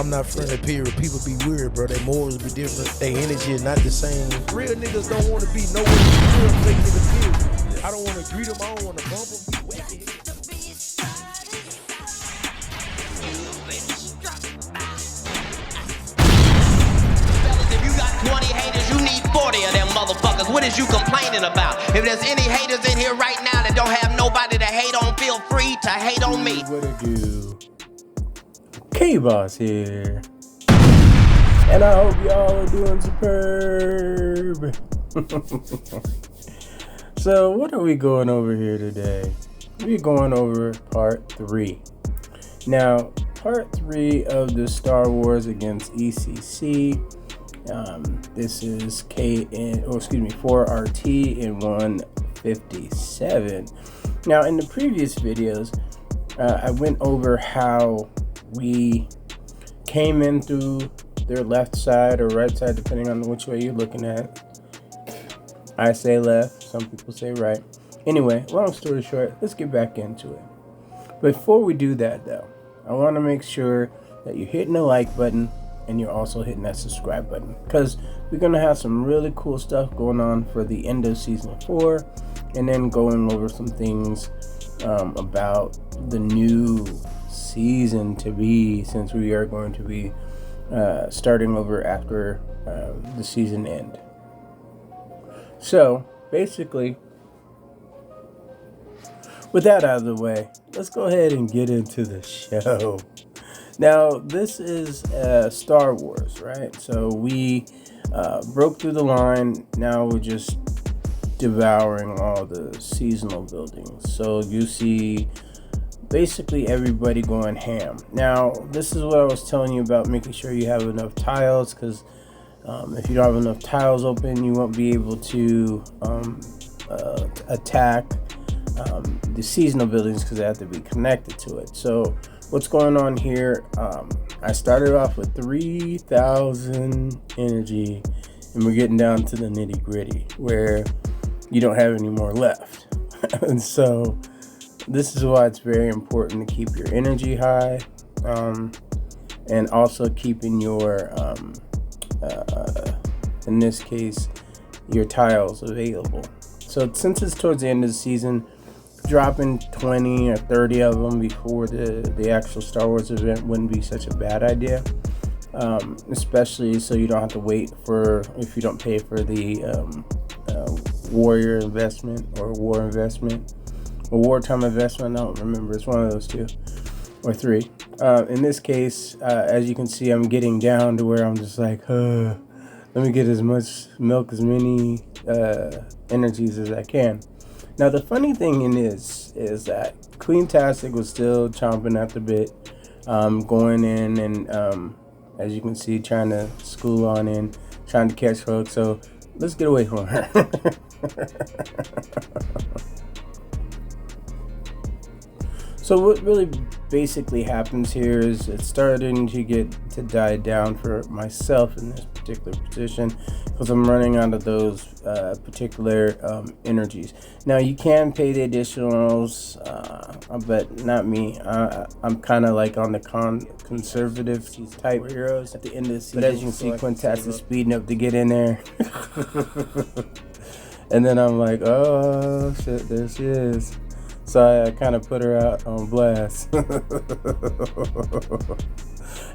I'm not friendly, period. People be weird, bro. Their morals be different. Their energy is not the same. Real niggas don't want to be nowhere near a fake nigga, period. I don't want to greet them. I don't want to bump them. Fellas, if you got 20 haters, you need 40 of them motherfuckers. What is you complaining about? If there's any haters in here right now that don't have nobody to hate on, feel free to hate on me. What it do? K-Boss here. And I hope y'all are doing superb. So what are we going over here today? We're going over part 3. Now, part 3 of the Star Wars against ECC. This is 4RT and 157. Now, in the previous videos, I went over how we came in through their left side or right side, depending on which way you're looking at. I say left, some people say right. Anyway, long story short, let's get back into it. Before we do that though, I want to make sure that you're hitting the like button and you're also hitting that subscribe button, because we're going to have some really cool stuff going on for the end of season 4, and then going over some things about the new season to be, since we are going to be starting over after the season end. So basically, with that out of the way, let's go ahead and get into the show. Now, this is Star Wars, right? So we broke through the line. Now we're just devouring all the seasonal buildings. So you see basically everybody going ham. Now, this is what I was telling you about, making sure you have enough tiles, because if you don't have enough tiles open, you won't be able to attack the seasonal buildings, because they have to be connected to it. So what's going on here, I started off with 3,000 energy, and we're getting down to the nitty gritty where you don't have any more left. And so this is why it's very important to keep your energy high, and also keeping your in this case, your tiles available. So since it's towards the end of the season, dropping 20 or 30 of them before the actual Star Wars event wouldn't be such a bad idea, especially so you don't have to wait for, if you don't pay for the warrior investment or war investment or wartime investment. I don't remember, it's one of those 2 or 3. In this case, as you can see, I'm getting down to where I'm just like, let me get as much milk, as many energies as I can. Now, the funny thing is that Queen Tastic was still chomping at the bit, going in and, as you can see, trying to school on in, trying to catch folks. So let's get away from her. So what really basically happens here is it's starting to get to die down for myself in this particular position, because I'm running out of those particular energies. Now, you can pay the additionals, but not me. I'm kind of like on the conservative type heroes at the end of the season. But as you can see, Quintas is speeding up to get in there. And then I'm like, oh shit, there she is. So I kind of put her out on blast.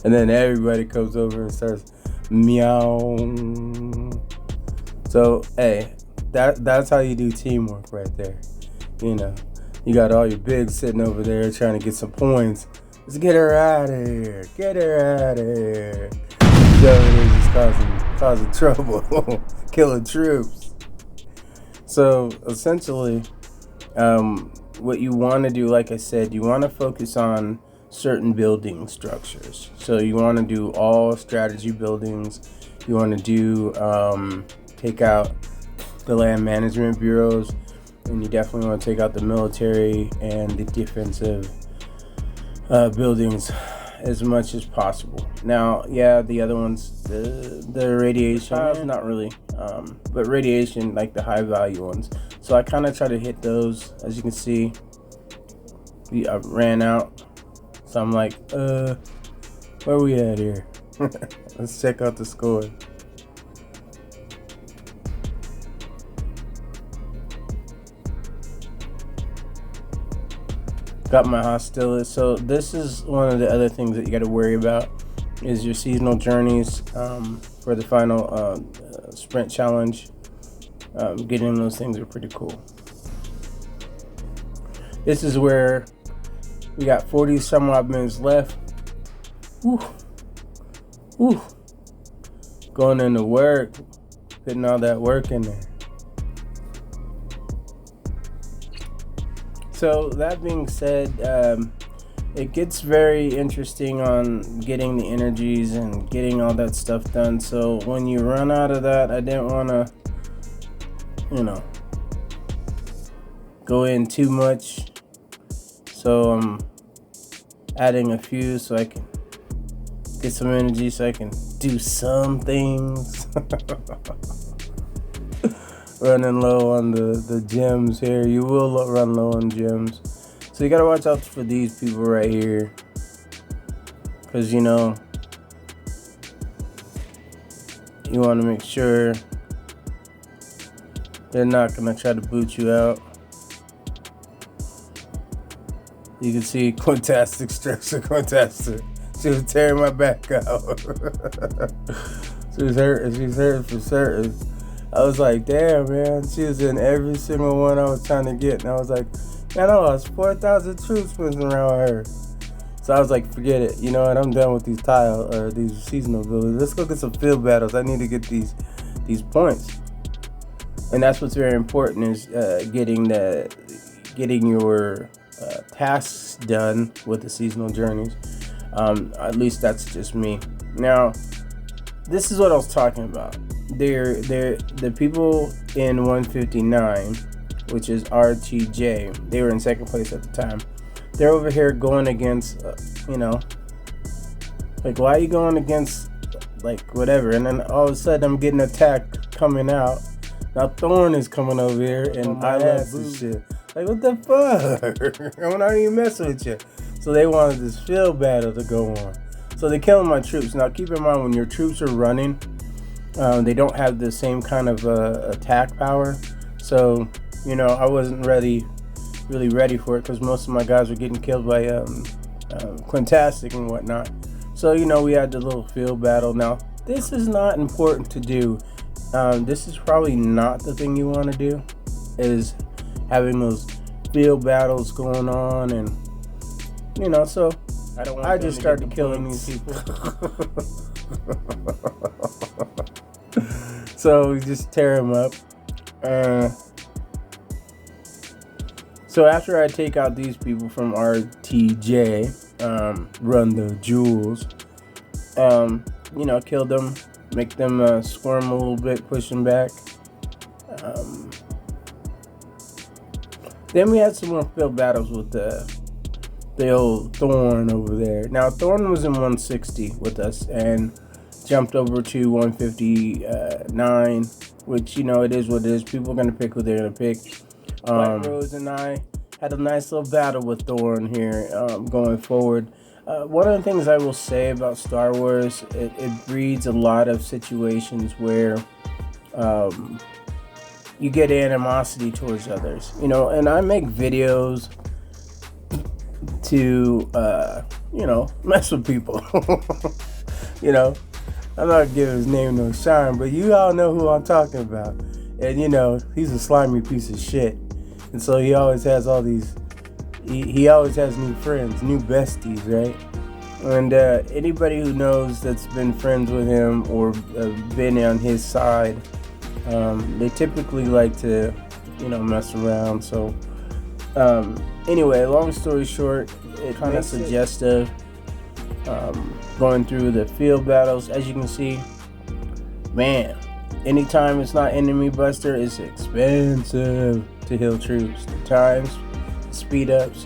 And then everybody comes over and starts meow. So, hey, that's how you do teamwork right there. You know, you got all your bigs sitting over there trying to get some points. Let's get her out of here. Get her out of here. So it is just causing trouble. Killing troops. So, essentially, what you want to do, like I said, you want to focus on certain building structures. So you want to do all strategy buildings. You want to do take out the land management bureaus, and you definitely want to take out the military and the defensive buildings as much as possible. Now, yeah, the other ones, the radiation, not really, but radiation, like the high value ones. So I kind of try to hit those. As you can see, I ran out. So I'm like, Where we at here? Let's check out the score. Got my hostility. So this is one of the other things that you got to worry about is your seasonal journeys for the final sprint challenge. Getting those things are pretty cool. This is where we got 40 some odd minutes left. Woo. Woo. Going into work, putting all that work in there. So that being said, it gets very interesting on getting the energies and getting all that stuff done. So when you run out of that, I didn't want to, go in too much. So I'm adding a few so I can get some energy so I can do some things. Running low on the gems here. You will run low on gems. So you gotta watch out for these people right here. Because you want to make sure they're not gonna try to boot you out. You can see Quintastic structure. She was tearing my back out. She's hurt for certain. I was like, damn, man. She was in every single one I was trying to get. And I was like, man, I lost 4,000 troops moving around her. So I was like, forget it. You know what? I'm done with these these seasonal buildings. Let's go get some field battles. I need to get these points. And that's what's very important is getting your tasks done with the seasonal journeys. At least that's just me. Now, this is what I was talking about. They're the people in 159, which is RTJ. They were in second place at the time. They're over here going against, like, why are you going against, like, whatever? And then all of a sudden I'm getting attacked coming out. Now Thorn is coming over here and I love this shit. Like, what the fuck? I'm not even messing with you. So they wanted this field battle to go on. So they're killing my troops. Now keep in mind when your troops are running, they don't have the same kind of attack power. So, I wasn't really ready for it because most of my guys were getting killed by Quintastic and whatnot. So, we had the little field battle. Now, this is not important to do. This is probably not the thing you want to do, is having those field battles going on. And, so I just started killing these people. So we just tear them up. So after I take out these people from RTJ, run the jewels, kill them, make them squirm a little bit, push them back. Then we had some more field battles with the old Thorn over there. Now Thorn was in 160 with us and jumped over to 159, which it is what it is. People are gonna pick who they're gonna pick. Black Rose and I had a nice little battle with Thorn here going forward. One of the things I will say about Star Wars, it breeds a lot of situations where you get animosity towards others, and I make videos to mess with people. I'm not giving his name no shine, but you all know who I'm talking about. And he's a slimy piece of shit, and so he always has all these he always has new friends, new besties, right? And anybody who knows that's been friends with him or been on his side, they typically like to mess around. So anyway, long story short, it kind of suggestive going through the field battles. As you can see, man, anytime it's not enemy buster, it's expensive to heal troops. The times, the speed ups.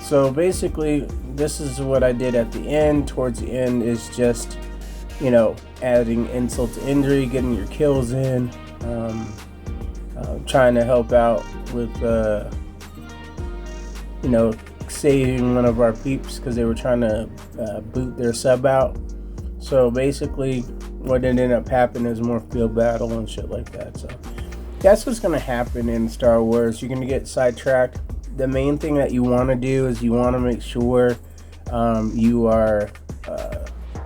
So basically, this is what I did at the end. Towards the end is just adding insult to injury, getting your kills in, trying to help out with like saving one of our peeps because they were trying to boot their sub out. So basically what ended up happening is more field battle and shit like that. So that's what's going to happen in Star Wars. You're going to get sidetracked. The main thing that you want to do is you want to make sure you are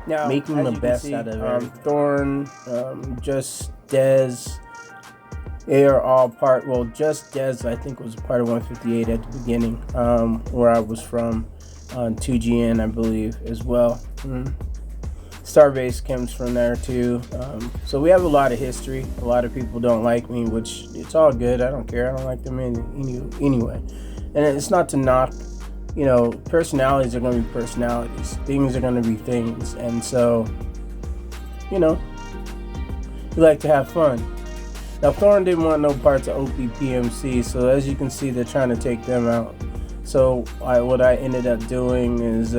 now making the best out of it. Thorn, Just Dez, they are all part. Well, Just Dez I think was part of 158 at the beginning, where I was from, on 2GN I believe as well. Starbase comes from there too. So we have a lot of history. A lot of people don't like me, which it's all good. I don't care. I don't like them anyway. And it's not to knock, you know, personalities are going to be personalities. Things are going to be things. And so, you know, we like to have fun. Now, Thorn didn't want no parts of OPPMC, so as you can see, they're trying to take them out. So what I ended up doing is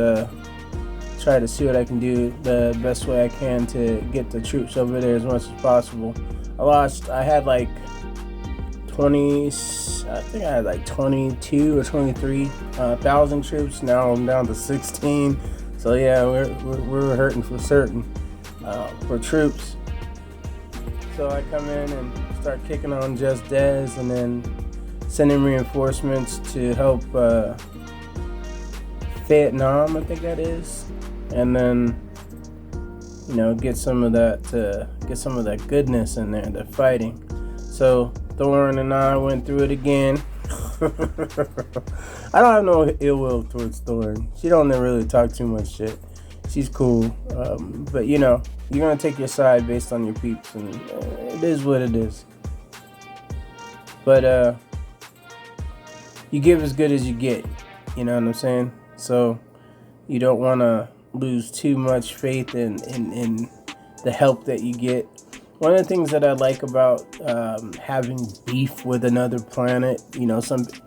try to see what I can do the best way I can to get the troops over there as much as possible. I had like 20, I think I had like 22 or 23,000 troops. Now I'm down to 16. So yeah, we're hurting for certain for troops. So I come in and start kicking on Just Dez and then sending reinforcements to help Vietnam, I think that is, and then, you know, get some of that goodness in there, the fighting. So Thorn and I went through it again. I don't have no ill will towards Thorn. She don't really talk too much shit. She's cool, but you know, you're gonna take your side based on your peeps, and it is what it is. But you give as good as you get. You know what I'm saying? So you don't want to lose too much faith in the help that you get. One of the things that I like about having beef with another planet, you know,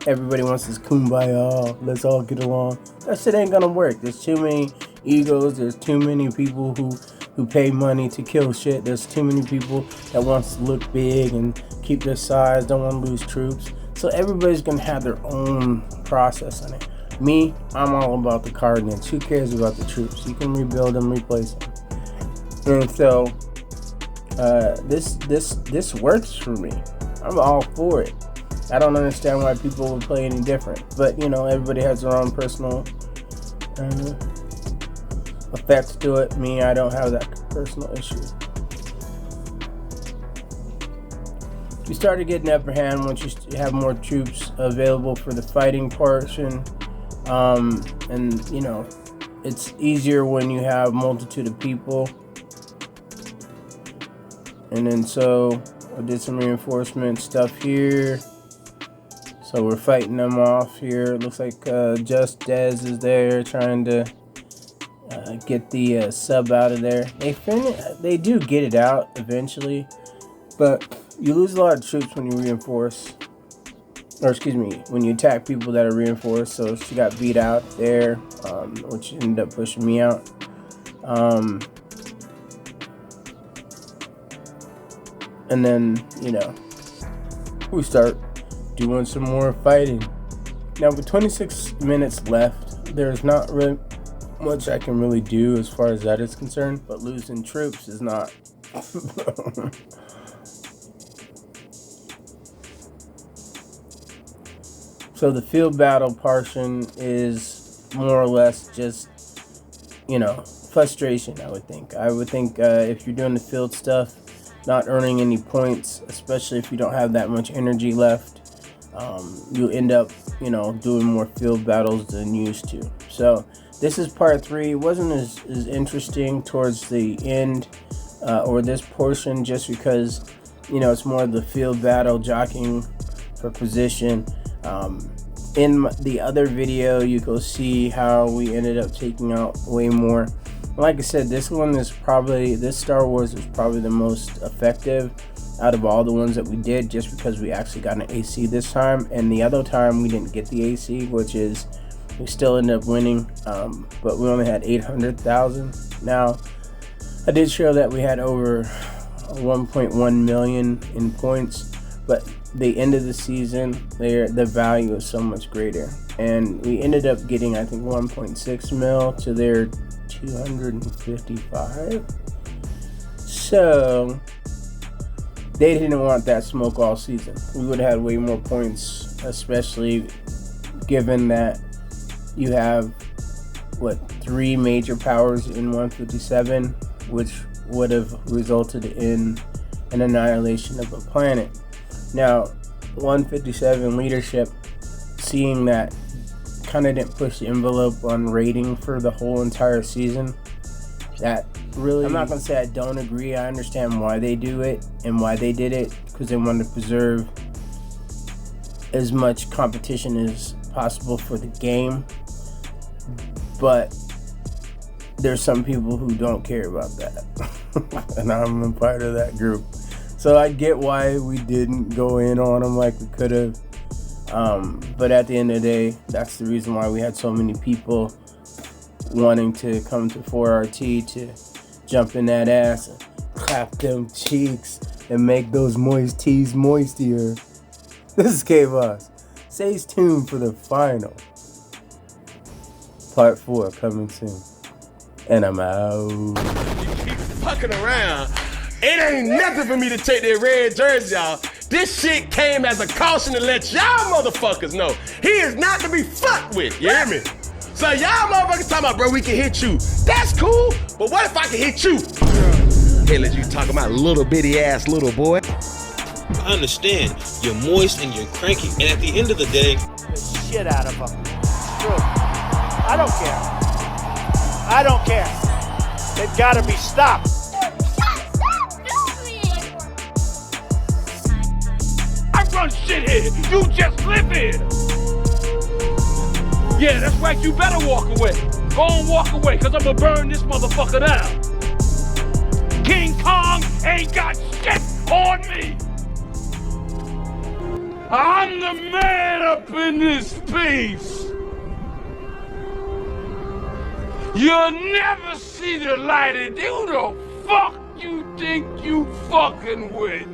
everybody wants this kumbaya, let's all get along. That shit ain't gonna work. There's too many egos. There's too many people who pay money to kill shit. There's too many people that wants to look big and keep their size, don't want to lose troops. So everybody's gonna have their own process in it. Me, I'm all about the carnage. Who cares about the troops? You can rebuild them, replace them. And so this works for me. I'm all for it. I don't understand why people would play any different. But you know, everybody has their own personal effects to it. Me, I don't have that personal issue. You started getting upper hand once you have more troops available for the fighting portion. And you know, it's easier when you have multitude of people. And then so I did some reinforcement stuff here. So we're fighting them off here. It looks like Just Dez is there trying to get the sub out of there. They do get it out eventually, but you lose a lot of troops when you reinforce. Or excuse me, when you attack people that are reinforced. So she got beat out there, which ended up pushing me out. And then, you know, we start doing some more fighting. Now with 26 minutes left, there's not really much I can really do as far as that is concerned, but losing troops is not. So the field battle portion is more or less just, you know, frustration, I would think. If you're doing the field stuff, not earning any points, especially if you don't have that much energy left, you'll end up, you know, doing more field battles than used to. So this is part 3. It wasn't as interesting towards the end, or this portion, just because, you know, it's more of the field battle, jockeying for position. In the other video, you go see how we ended up taking out way more. Like I said, this Star Wars is probably the most effective out of all the ones that we did, just because we actually got an AC this time, and the other time we didn't get the AC, which is we still ended up winning, but we only had 800,000. Now I did show that we had over 1.1 million in points, but they ended the season, the value is so much greater. And we ended up getting, I think, 1.6 mil to their 255. So they didn't want that smoke all season. We would have had way more points, especially given that you have, 3 major powers in 157, which would have resulted in an annihilation of a planet. Now, 157 leadership, seeing that, kind of didn't push the envelope on rating for the whole entire season. That really, I'm not going to say I don't agree. I understand why they do it and why they did it, because they wanted to preserve as much competition as possible for the game. But there's some people who don't care about that. And I'm a part of that group. So I get why we didn't go in on them like we could have. But at the end of the day, that's the reason why we had so many people wanting to come to 4RT to jump in that ass and clap them cheeks and make those moist teas moistier. This is K-Boss. Stay tuned for the final. Part 4 coming soon. And I'm out. You keep fucking around. It ain't nothing for me to take that red jersey off. This shit came as a caution to let y'all motherfuckers know he is not to be fucked with. You hear me? So y'all motherfuckers talking about, bro, we can hit you. That's cool, but what if I can hit you? Hell, as you talking about little bitty ass little boy. I understand you're moist and you're cranky, and at the end of the day, the shit out of them. True. I don't care. I don't care. They've got to be stopped. I run shit here. You just live here. Yeah, that's right. You better walk away. Go on, walk away, because I'm going to burn this motherfucker down. King Kong ain't got shit on me. I'm the man up in this piece. You'll never see the light of who the fuck you think you fucking with.